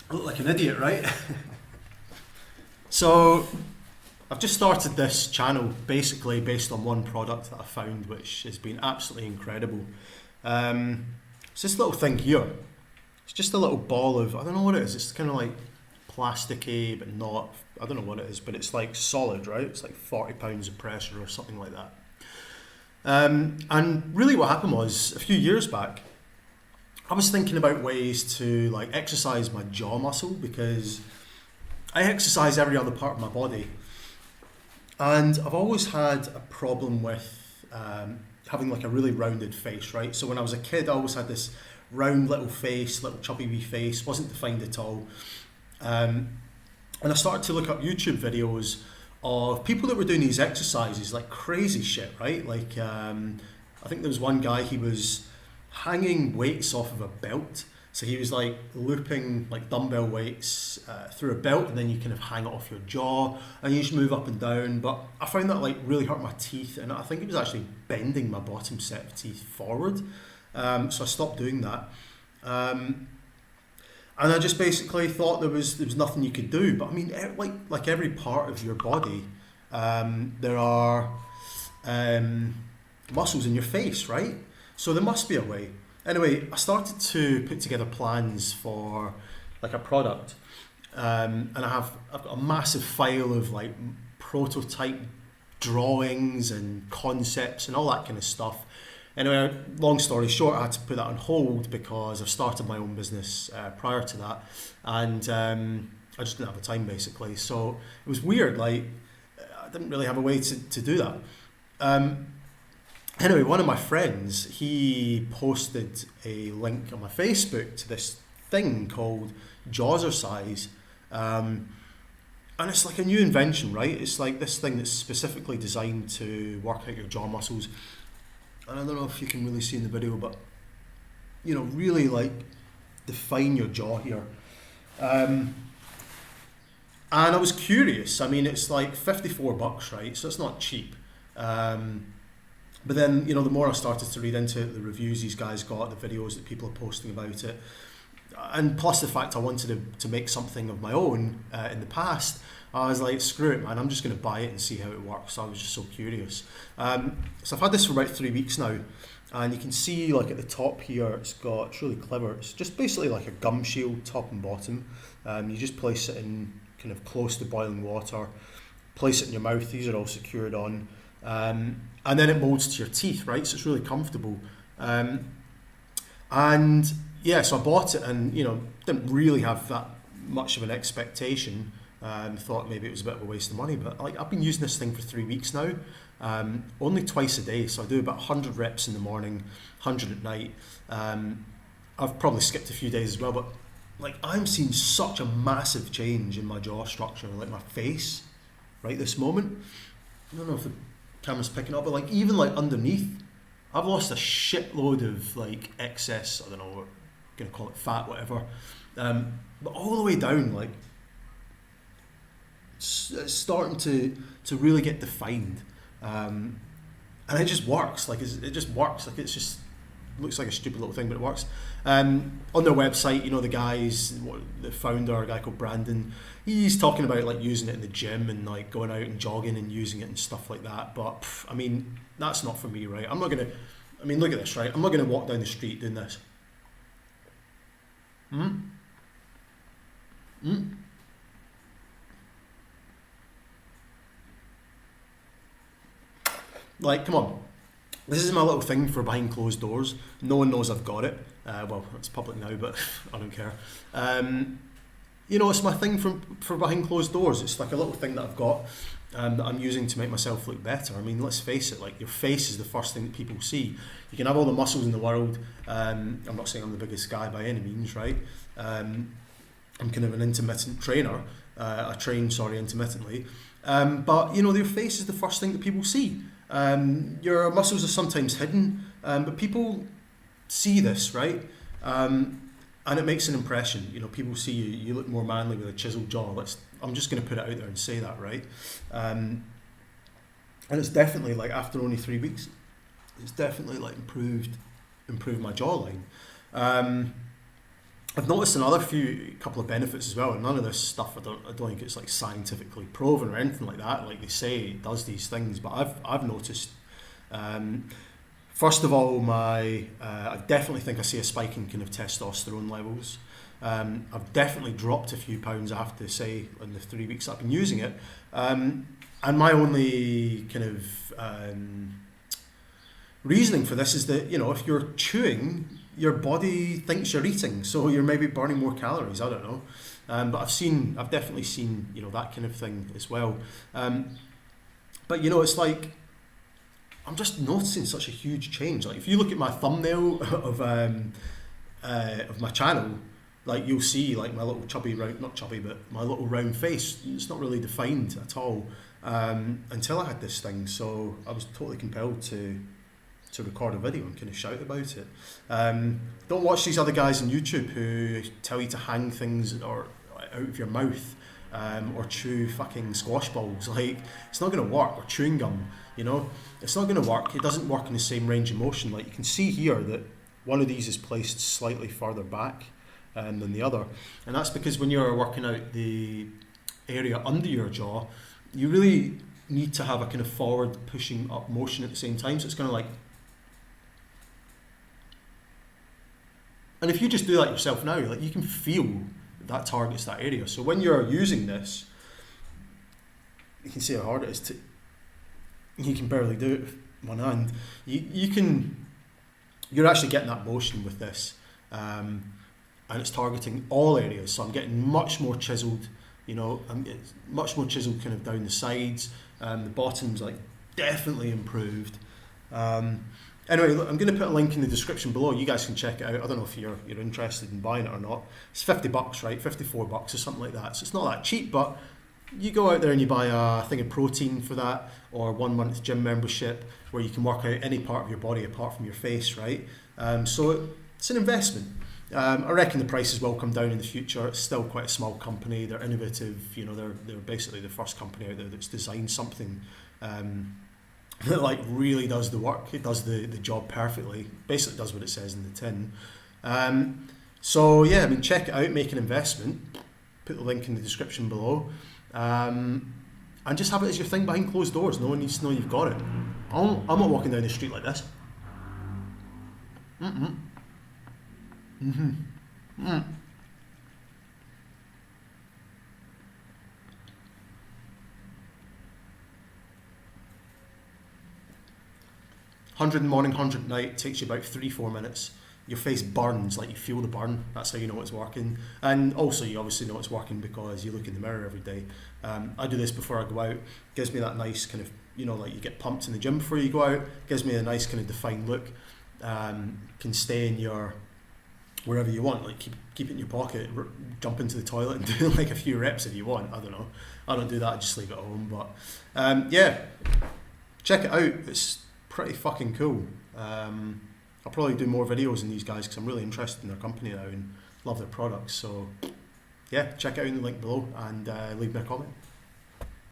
I look like an idiot, right? So I've just started this channel basically based on one product that I found, which has been absolutely incredible. It's this little thing here. It's just a little ball of, I don't know what it is. It's kind of like plasticky, but not, I don't know what it is, but it's like solid, right? It's like 40 pounds of pressure or something like that. And really what happened was, a few years back, I was thinking about ways to like exercise my jaw muscle, because I exercise every other part of my body. And I've always had a problem with having like a really rounded face, right? So when I was a kid, I always had this round little face, little chubby wee face, wasn't defined at all. And I started to look up YouTube videos of people that were doing these exercises, like crazy shit, right? Like, I think there was one guy, he was hanging weights off of a belt. So he was like looping like dumbbell weights through a belt, and then you kind of hang it off your jaw and you just move up and down. But I found that like really hurt my teeth, and I think it was actually bending my bottom set of teeth forward. So I stopped doing that. And I just basically thought there was nothing you could do. But I mean, like every part of your body, there are muscles in your face, right? So there must be a way. Anyway, I started to put together plans for like a product, and I've got a massive file of like prototype drawings and concepts and all that kind of stuff. Anyway, long story short, I had to put that on hold because I've started my own business prior to that, and I just didn't have the time basically. So it was weird, like I didn't really have a way to do that. Anyway, one of my friends, he posted a link on my Facebook to this thing called Jawzrsize. And it's like a new invention, right? It's like this thing that's specifically designed to work out your jaw muscles. And I don't know if you can really see in the video, but you know, really like define your jaw here. And I was curious. I mean, it's like $54, right? So it's not cheap. But then, you know, the more I started to read into it, the reviews these guys got, the videos that people are posting about it, and plus the fact I wanted to make something of my own in the past, I was like, screw it, man, I'm just going to buy it and see how it works. So I was just so curious. So I've had this for about 3 weeks now, and you can see like at the top here, it's really clever. It's just basically like a gum shield, top and bottom. You just place it in kind of close to boiling water, place it in your mouth. These are all secured on. And then it molds to your teeth, right? So it's really comfortable. And yeah, so I bought it, and you know, didn't really have that much of an expectation. Thought maybe it was a bit of a waste of money, but like I've been using this thing for 3 weeks now, only twice a day. So I do about 100 reps in the morning, 100 at night. I've probably skipped a few days as well, but like I'm seeing such a massive change in my jaw structure, like my face, right this moment. I don't know if the camera's picking up, but like even like underneath, I've lost a shitload of like excess, I don't know, we're gonna call it fat, whatever, but all the way down, like it's starting to really get defined, and it just works. Like it just works. Like it's just looks like a stupid little thing, but it works. On their website, you know, the founder, a guy called Brandon, he's talking about like using it in the gym and like going out and jogging and using it and stuff like that. But I mean, that's not for me, right? I'm not gonna. I mean, look at this, right? I'm not gonna walk down the street doing this. Like, come on. This is my little thing for behind closed doors. No one knows I've got it. Well, it's public now, but I don't care. You know, it's my thing for behind closed doors. It's like a little thing that I've got that I'm using to make myself look better. I mean, let's face it, like your face is the first thing that people see. You can have all the muscles in the world. I'm not saying I'm the biggest guy by any means, right? I'm kind of an intermittent trainer. I train, intermittently. But, you know, your face is the first thing that people see. Your muscles are sometimes hidden, but people see this, right? And it makes an impression. You know, people see you look more manly with a chiseled jaw. I'm just going to put it out there and say that, right? And it's definitely like after only 3 weeks, it's definitely like improved my jawline. I've noticed another couple of benefits as well, and none of this stuff I don't think it's like scientifically proven or anything like that. Like they say it does these things, but I've noticed. First of all, I definitely think I see a spike in kind of testosterone levels. I've definitely dropped a few pounds, I have to say, in the 3 weeks I've been using it. And my only kind of reasoning for this is that, you know, if you're chewing, your body thinks you're eating, so you're maybe burning more calories. I don't know, but I've definitely seen, you know, that kind of thing as well. But you know, it's like I'm just noticing such a huge change. Like if you look at my thumbnail of my channel, like you'll see like my little chubby round, not chubby, but my little round face. It's not really defined at all until I had this thing. So I was totally compelled to record a video and kind of shout about it. Don't watch these other guys on YouTube who tell you to hang things or out of your mouth or chew fucking squash balls. Like, it's not going to work. Or chewing gum, you know, it's not going to work. It doesn't work in the same range of motion. Like you can see here that one of these is placed slightly further back than the other, and that's because when you're working out the area under your jaw, you really need to have a kind of forward pushing up motion at the same time. So it's kind of like, and if you just do that yourself now, like you can feel that targets that area. So when you're using this, you can see how hard it is to. You can barely do it with one hand. You're actually getting that motion with this, and it's targeting all areas. So I'm getting much more chiseled. You know, it's much more chiseled kind of down the sides. The bottom's like definitely improved. Anyway, look, I'm going to put a link in the description below. You guys can check it out. I don't know if you're interested in buying it or not. It's $50, right? $54 or something like that. So it's not that cheap, but you go out there and you buy a thing of protein for that, or 1 month gym membership where you can work out any part of your body apart from your face, right? So it's an investment. I reckon the prices will come down in the future. It's still quite a small company. They're innovative. You know, they're basically the first company out there that's designed something that like really does the work. It does the job perfectly. Basically does what it says in the tin. So yeah, I mean, check it out, make an investment. Put the link in the description below. And just have it as your thing behind closed doors. No one needs to know you've got it. I'm not walking down the street like this. Mm. 100 in the morning, 100 at night, takes you about 3-4 minutes. Your face burns, like you feel the burn. That's how you know it's working. And also you obviously know it's working because you look in the mirror every day. I do this before I go out. Gives me that nice kind of, you know, like you get pumped in the gym before you go out. Gives me a nice kind of defined look. Can stay in your, wherever you want, like keep it in your pocket, jump into the toilet and do like a few reps if you want. I don't know. I don't do that, I just leave it at home. But yeah, check it out. It's pretty fucking cool. I'll probably do more videos on these guys because I'm really interested in their company now and love their products. So yeah, check it out in the link below and leave me a comment.